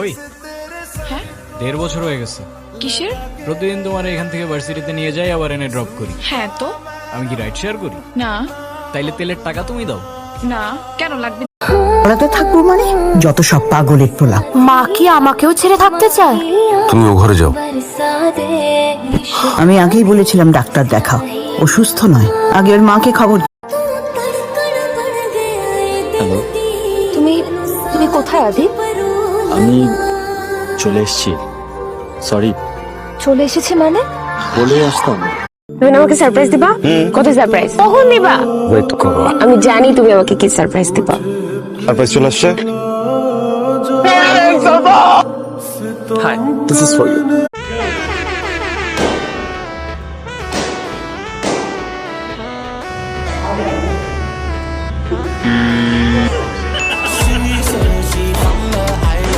ওই হ্যাঁ 1.5 বছর হয়ে গেছে। কিসের? প্রতিদিন তোমার এখান থেকে ভার্সিটিতে নিয়ে যাই, আবার এনে ড্রপ করি। হ্যাঁ তো আমি কি রাইড শেয়ার করি? না তাইলে তেলের টাকা তুমি দাও। না কেন লাগবে? পড়াতে থাকবো মানে যত সব পাগলের তোলা। মা কি আমাকেও ছেড়ে থাকতে চায়? তুমি ও ঘরে যাও। আমি আগেই বলেছিলাম ডাক্তার দেখাও, ও সুস্থ নয়। আগে ওর মাকে খবর। তুমি তুমি কোথায় আদি? আমি চলে এসেছি। সরি। চলে এসেছি মানে? বলে আসতাম। তুমি আমাকে সারপ্রাইজ দিবা? কত সারপ্রাইজ? কখন দিবা? ওয়েট করো। আমি জানি তুমি আমাকে কি সারপ্রাইজ দিবা। সারপ্রাইজ চলে আসছে। Hi, this is for you.